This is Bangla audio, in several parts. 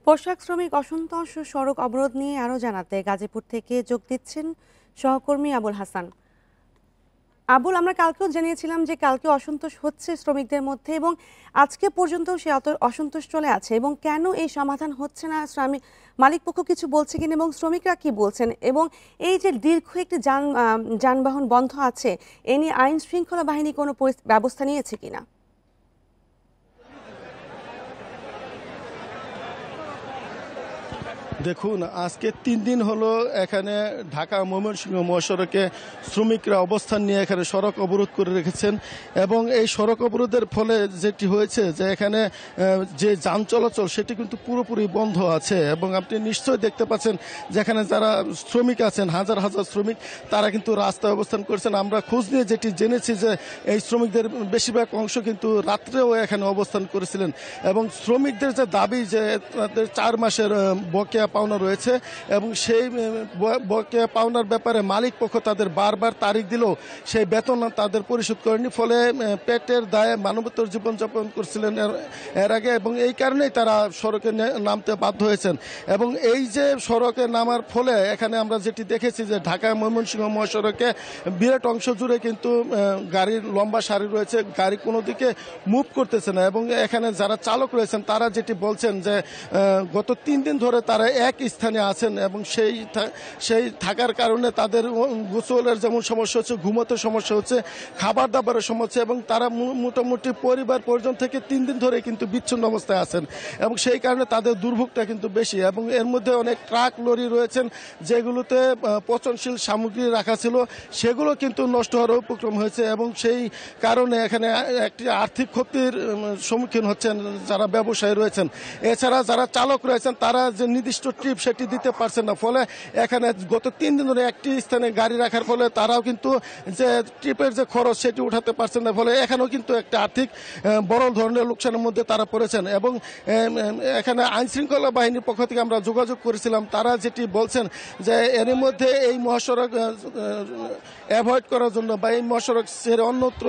পোশাক শ্রমিক অসন্তোষ সড়ক অবরোধ নিয়ে আরও জানাতে গাজীপুর থেকে যোগ দিচ্ছেন সহকর্মী আবুল হাসান। আবুল, আমরা কালকেও জানিয়েছিলাম যে কালকে অসন্তোষ হচ্ছে শ্রমিকদের মধ্যে এবং আজকে পর্যন্ত সে অসন্তোষ চলে আছে, এবং কেন এই সমাধান হচ্ছে না, মালিক পক্ষ কিছু বলছে কিনা এবং শ্রমিকরা কি বলছেন, এবং এই যে দীর্ঘ একটি যানবাহন বন্ধ আছে এ নিয়ে আইন শৃঙ্খলা বাহিনী কোনো ব্যবস্থা নিয়েছে কিনা? দেখুন, আজকে 3 দিন হলো এখানে ঢাকা ময়মনসিংহ মহাসড়কে শ্রমিকরা অবস্থান নিয়ে এখানে সড়ক অবরোধ করে রেখেছেন এবং এই সড়ক অবরোধের ফলে যেটি হয়েছে যে এখানে যে যান চলাচল সেটি কিন্তু পুরোপুরি বন্ধ আছে এবং আপনি নিশ্চয়ই দেখতে পাচ্ছেন যেখানে যারা শ্রমিক আছেন হাজার হাজার শ্রমিক তারা কিন্তু রাস্তায় অবস্থান করেছেন। আমরা খোঁজ নিয়ে যেটি জেনেছি যে এই শ্রমিকদের বেশিরভাগ অংশ কিন্তু রাত্রেও এখানে অবস্থান করেছিলেন এবং শ্রমিকদের যে দাবি যে তাদের 4 মাসের বকেয়া পাওনা রয়েছে এবং সেই বকেয়া পাওনার ব্যাপারে মালিক পক্ষ তাদের বারবার তারিখ দিলেও সেই বেতন তাদের পরিশোধ করেনি, ফলে পেটের দায়ে মানবতর জীবনযাপন করছিলেন এর আগে এবং এই কারণেই তারা সড়কে নামতে বাধ্য হয়েছেন। এবং এই যে সড়কে নামার ফলে এখানে আমরা যেটি দেখেছি যে ঢাকা ময়মনসিংহ মহাসড়কে বিরাট অংশ জুড়ে কিন্তু গাড়ির লম্বা সারি রয়েছে, গাড়ি কোনো দিকে মুভ করতেছে না এবং এখানে যারা চালক রয়েছেন তারা যেটি বলছেন যে গত 3 দিন ধরে তারা এক স্থানে আছেন এবং সেই থাকার কারণে তাদের গোসলের যেমন সমস্যা হচ্ছে, ঘুমোতে সমস্যা হচ্ছে, খাবার দাবারের সমস্যা এবং তারা মোটামুটি পরিবার পরিজন থেকে 3 দিন ধরে কিন্তু বিচ্ছিন্ন অবস্থায় আছেন এবং সেই কারণে তাদের দুর্ভোগটা কিন্তু বেশি এবং এর মধ্যে অনেক ট্রাক লরি রয়েছেন যেগুলোতে পচনশীল সামগ্রী রাখা ছিল, সেগুলো কিন্তু নষ্ট হওয়ার উপক্রম হয়েছে এবং সেই কারণে এখানে একটি আর্থিক ক্ষতির সম্মুখীন হচ্ছেন যারা ব্যবসায়ী রয়েছেন। এছাড়া যারা চালক রয়েছেন তারা যে নির্দিষ্ট ট্রিপ সেটি দিতে পারছেন না, ফলে এখানে গত 3 দিন ধরে একটি স্থানে গাড়ি রাখার ফলে তারাও কিন্তু যে ট্রিপের যে খরচ সেটি উঠাতে পারছেন না, ফলে এখানেও কিন্তু একটা আর্থিক বড় ধরনের লোকসানের মধ্যে তারা পড়েছেন। এবং এখানে আইন শৃঙ্খলা বাহিনীর পক্ষ থেকে আমরা যোগাযোগ করেছিলাম, তারা যেটি বলছেন যে এর মধ্যে এই মহাসড়ক অ্যাভয়েড করার জন্য বা এই মহাসড়ক ছেড়ে অন্যত্র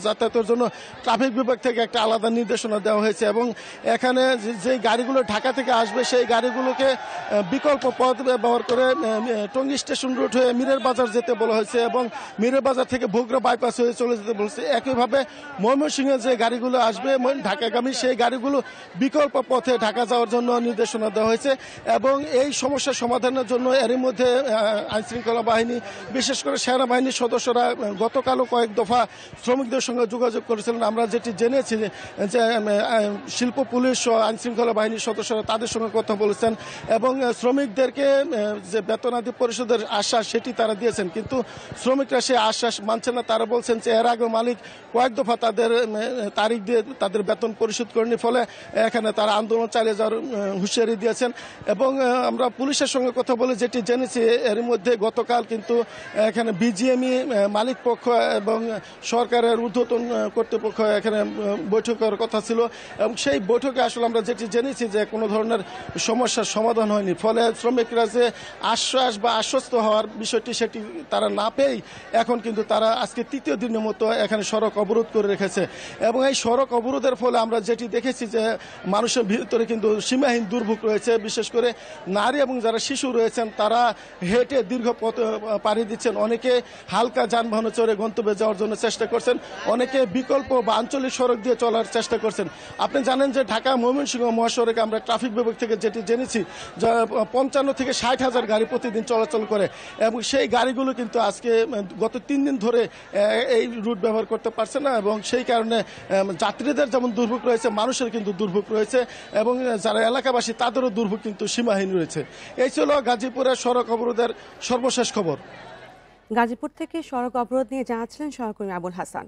যাতায়াতের জন্য ট্রাফিক বিভাগ থেকে একটা আলাদা নির্দেশনা দেওয়া হয়েছে এবং এখানে যে গাড়িগুলো ঢাকা থেকে আসবে সেই গাড়িগুলোকে বিকল্প পথ ব্যবহার করে টঙ্গী স্টেশন রুট হয়ে মিরের বাজার যেতে বলা হয়েছে এবং মিরের বাজার থেকে ভোগড়া বাইপাস হয়ে চলে যেতে বলছে। একইভাবে ময়মনসিংহে যে গাড়িগুলো আসবে ঢাকাগামী সেই গাড়িগুলো বিকল্প পথে ঢাকা যাওয়ার জন্য নির্দেশনা দেওয়া হয়েছে এবং এই সমস্যার সমাধানের জন্য এর মধ্যে আইনশৃঙ্খলা বাহিনী বিশেষ করে সেনাবাহিনীর সদস্যরা গতকালও কয়েক দফা শ্রমিকদের সঙ্গে যোগাযোগ করেছিলেন। আমরা যেটি জেনেছি যে শিল্প পুলিশ ও আইনশৃঙ্খলা বাহিনীর সদস্যরা তাদের সঙ্গে কথা বলেছেন এবং শ্রমিকদেরকে যে বেতনাদি পরিশোধের আশ্বাস সেটি তারা দিয়েছেন, কিন্তু শ্রমিকরা সেই আশ্বাস মানছে না। তারা বলছেন যে এর আগে মালিক কয়েক দফা তাদের তারিখ দিয়ে তাদের বেতন পরিশোধ করেনি, ফলে এখানে তারা আন্দোলন চালিয়ে যাওয়ার হুঁশিয়ারি দিয়েছেন। এবং আমরা পুলিশের সঙ্গে কথা বলে যেটি জেনেছি এর মধ্যে গতকাল কিন্তু এখানে বিজিএমই মালিক পক্ষ এবং সরকারের ঊর্ধ্বতন কর্তৃপক্ষ এখানে বৈঠক করার কথা ছিল এবং সেই বৈঠকে আসলে আমরা যেটি জেনেছি যে কোনো ধরনের সমস্যার সমাধান হয়নি, ফলে শ্রমিকরা যে আশ্বাস বা আশ্বস্ত হওয়ার বিষয়টি সেটি তারা না পেয়েই এখন কিন্তু তারা আজকে 3য় দিনের মতো এখানে সড়ক অবরোধ করে রেখেছে এবং এই সড়ক অবরোধের ফলে আমরা যেটি দেখেছি যে মানুষের ভিতরে কিন্তু সীমাহীন দুর্ভোগ রয়েছে। বিশেষ করে নারী এবং যারা শিশু রয়েছেন তারা হেঁটে দীর্ঘ পথ পাড়ি দিচ্ছেন, অনেকে হালকা যানবাহনে চড়ে গন্তব্যে যাওয়ার জন্য চেষ্টা করছেন, অনেকে বিকল্প বা আঞ্চলিক সড়ক দিয়ে চলার চেষ্টা করছেন। আপনি জানেন যে ঢাকা ময়মনসিংহ মহাসড়কে আমরা ট্রাফিক বিভাগ থেকে যেটি জেনেছি 55 থেকে 60 হাজার গাড়ি প্রতিদিন চলাচল করে এবং সেই গাড়িগুলো কিন্তু আজকে গত 3 দিন ধরে এই রুট ব্যবহার করতে পারছে না এবং সেই কারণে যাত্রীদের যেমন দুর্ভোগ রয়েছে মানুষের কিন্তু দুর্ভোগ রয়েছে এবং যারা এলাকাবাসী তাদেরও দুর্ভোগ কিন্তু সীমাহীন রয়েছে। এই ছিল গাজীপুরের সড়ক অবরোধের সর্বশেষ খবর। গাজীপুর থেকে সড়ক অবরোধ নিয়ে জানাচ্ছিলেন সহকর্মী আবুল হাসান।